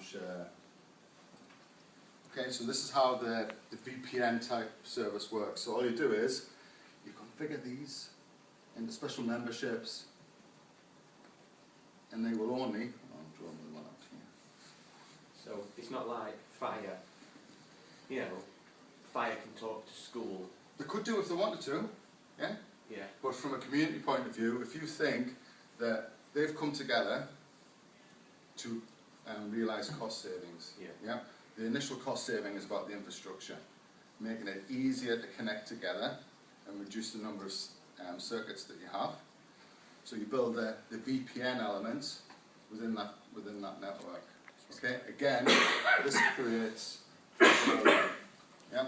share. Okay, so this is how the VPN type service works. So all you do is you configure these into special memberships, and they will only. I'll draw another one out here. So it's not like fire. You know, fire can talk to school. They could do if they wanted to, yeah? Yeah. But from a community point of view, if you think that they've come together to realise cost savings, yeah? The initial cost saving is about the infrastructure, making it easier to connect together and reduce the number of circuits that you have. So you build the VPN elements within that network. Okay, again, this creates yeah.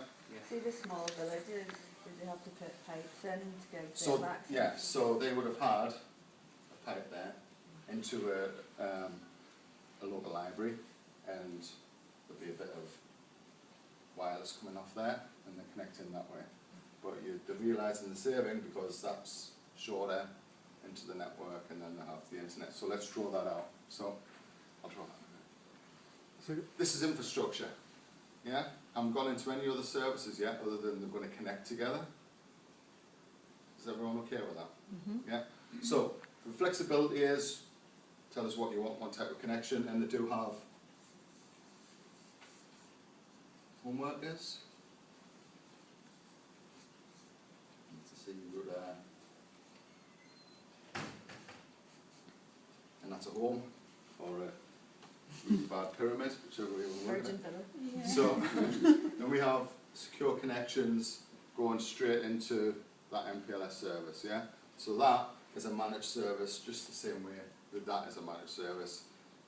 See the small villages, did they have to put pipes in to give So them access? yeah, so they would have had a pipe there into a local library, and there'd be a bit of wireless coming off there, and they're connecting that way. But they're realising the saving because that's shorter into the network, and then they have the internet. So let's draw that out. So I'll draw that. So this is infrastructure. Yeah, I haven't gone into any other services yet, other than they're going to connect together. Is everyone okay with that? Mm-hmm. Yeah. So the flexibility is, tell us what you want, one type of connection, and they do have home workers. Let's see, and that's a home or a really bad pyramid, whichever way we want it. Yeah. So, then we have secure connections going straight into that MPLS service, yeah? So that is a managed service, just the same way that is a managed service.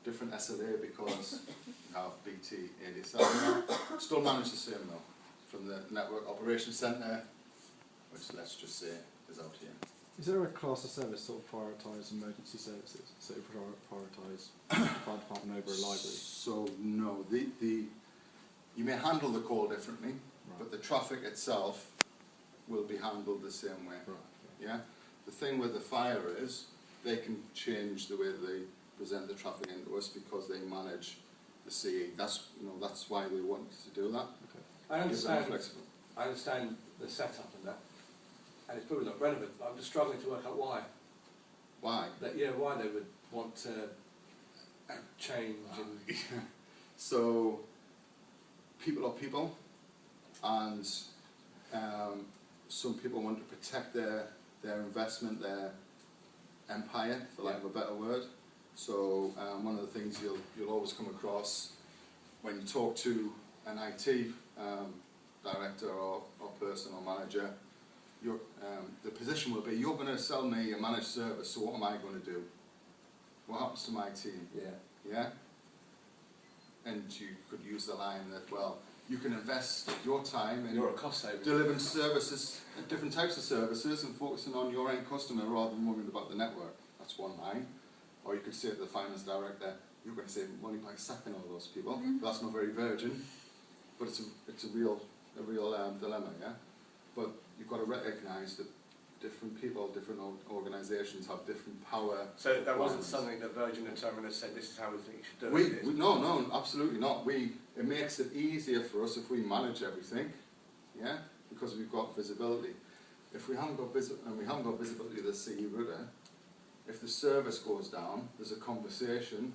Different SLA because you have BT, ADSL now. Still managed the same though, from the Network Operations Centre, which let's just say is out here. Is there a class of service sort of prioritise emergency services? So prioritise fire department over a library? So no, you may handle the call differently, Right. but the traffic itself will be handled the same way. Right. Yeah. The thing with the fire is they can change the way they present the traffic into us because they manage the CE. That's why we wanted to do that. Okay. I understand. Flexible. I understand the setup and that, and it's probably not relevant. But I'm just struggling to work out why. Why? Why they would want to change and. So people are people, and some people want to protect their investment, their empire, for lack of a better word. So one of the things you'll always come across when you talk to an IT director or person or manager, the position will be, you're going to sell me a managed service, so what am I going to do? What happens to my team? Yeah. Yeah? And you could use the line that, well, you can invest your time in You're a cost saver. delivering services, different types of services, and focusing on your end customer rather than worrying about the network. That's one line. Or you could say to the finance director, you're going to save money by sacking all those people. Mm-hmm. That's not very virgin, but it's a real dilemma, yeah? But you've got to recognise that different people, different organisations have different power. So that wasn't requirements. something that Virgin and Terminus said, this is how we think you should do it. No, absolutely not. It makes it easier for us if we manage everything, yeah, because we've got visibility. If we haven't got visibility to the CE router, if the service goes down, there's a conversation.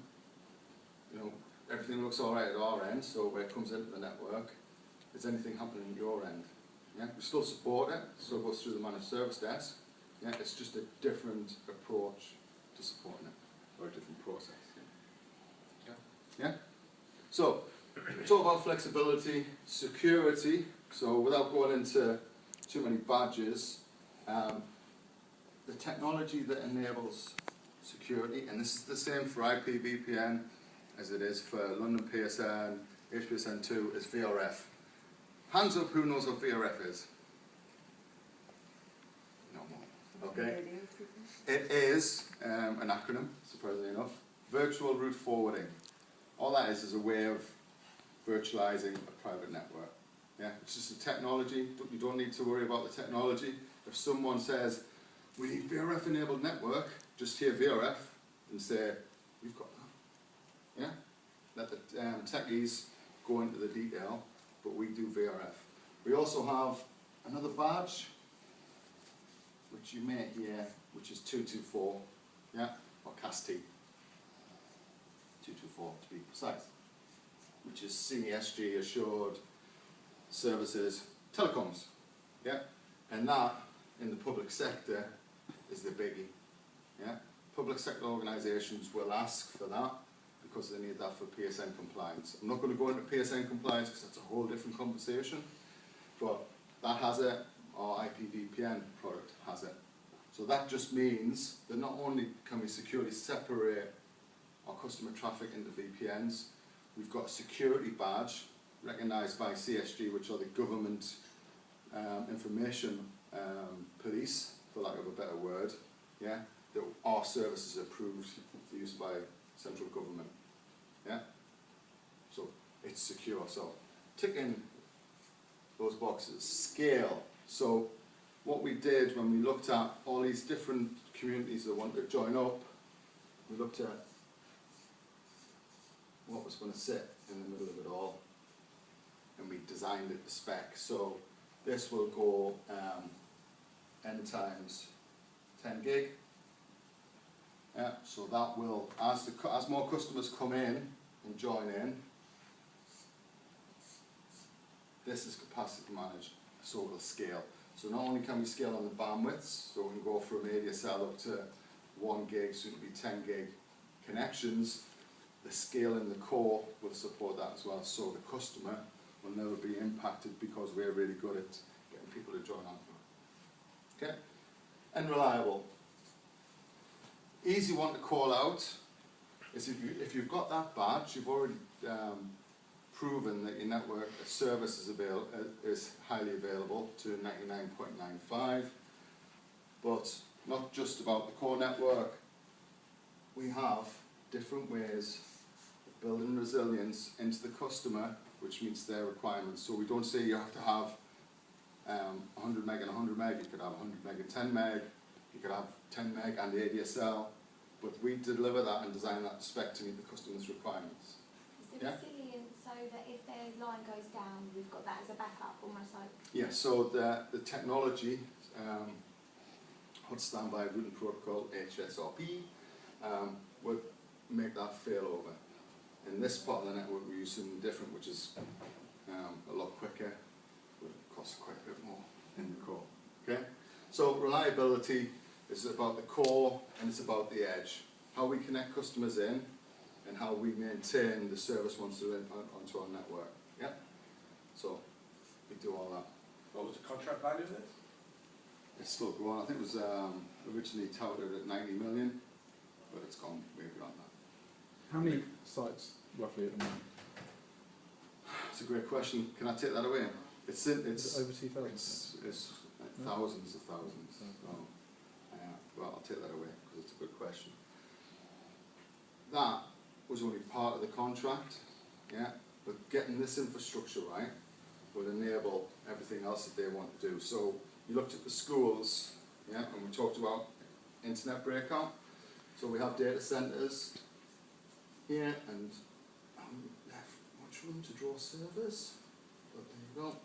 Everything looks all right at our end, so where it comes into the network, is anything happening at your end? Yeah, we still support it. It still goes through the managed service desk. Yeah, it's just a different approach to supporting it, or a different process. Yeah. So, talk about flexibility, security. So, without going into too many badges, the technology that enables security, and this is the same for IPVPN as it is for London PSN, HPSN2, is VRF. Hands up, who knows what VRF is? No more. Okay. It is an acronym, surprisingly enough. Virtual route forwarding. All that is a way of virtualizing a private network. Yeah, it's just a technology. You don't need to worry about the technology. If someone says, we need VRF enabled network, just hear VRF and say, we've got that. Yeah? Let the techies go into the detail, but we do VRF. We also have another badge, which you may hear, which is 224, yeah, or CAST 224 to be precise, which is CESG assured services telecoms, yeah, and that in the public sector is the biggie, yeah. Public sector organisations will ask for that because they need that for PSN compliance. I'm not going to go into PSN compliance because that's a whole different conversation, but that has it, our IPVPN product has it. So that just means that not only can we securely separate our customer traffic into VPNs, we've got a security badge recognised by CSG, which are the government information police, for lack of a better word, yeah, that our service is approved for use by central government, yeah. So it's secure. So ticking those boxes. Scale. So what we did when we looked at all these different communities that wanted to join up, we looked at what was going to sit in the middle of it all, and we designed it to spec. So this will go n times 10 gig. Yeah, so that will, as more customers come in and join in, this is capacity managed, so it will scale. So not only can we scale on the bandwidths, so we can go from ADSL up to 1 gig, soon to be 10 gig connections, the scale in the core will support that as well. So the customer will never be impacted because we're really good at getting people to join on. Okay? And reliable. Easy one to call out is if you've got that badge, you've already proven that your network service is highly available to 99.95, but not just about the core network. We have different ways of building resilience into the customer, which meets their requirements. So we don't say you have to have 100 meg and 100 meg, you could have 100 meg and 10 meg, you could have 10 meg and the ADSL, but we deliver that and design that spec to meet the customer's requirements. Is the resilience so that if their line goes down, we've got that as a backup, almost like? Yeah, so the technology, hot standby routing protocol, HSRP, would make that fail over. In this part of the network we're using different, which is a lot quicker, but it costs quite a bit more in the core. Okay? So reliability is about the core and it's about the edge. How we connect customers in and how we maintain the service once they're in onto our network. Yeah? So we do all that. What was the contract value of this? It's still growing. I think it was originally touted at 90 million, but it's gone way beyond that. How many sites roughly at the moment? It's a great question. Can I take that away? It's Is it over 2,000? It's thousands of thousands. So, well, I'll take that away because it's a good question. That was only part of the contract, yeah. But getting this infrastructure right will enable everything else that they want to do. So you looked at the schools, yeah, and we talked about internet breakout. So we have data centres here, and left much room to draw servers, but there you go.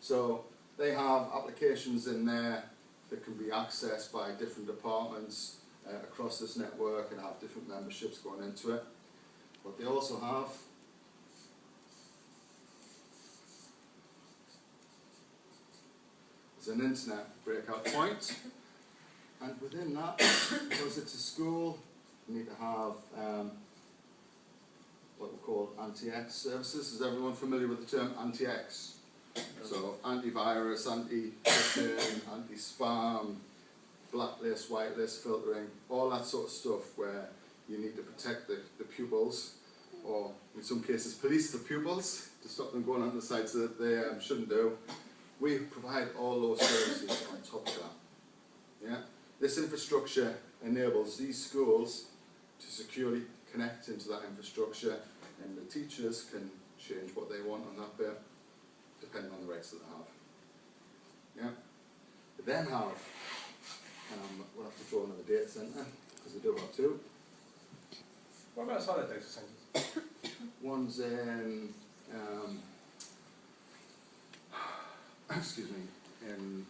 So they have applications in there that can be accessed by different departments across this network and have different memberships going into it. But they also have an internet breakout point, and within that, because it's a school, you need to have what we call anti-X services. Is everyone familiar with the term anti-X? So antivirus, anti-phishing, anti-spam, blacklist, whitelist, filtering, all that sort of stuff where you need to protect the pupils, or in some cases police the pupils to stop them going on the sites that they shouldn't do. We provide all those services on top of that. Yeah? This infrastructure enables these schools to securely connect into that infrastructure, and the teachers can change what they want on that bit, depending on the rights that they have. Yeah? We then have, we'll have to throw another data centre, because we do have two. What about outside of data centres? ones in, excuse me, in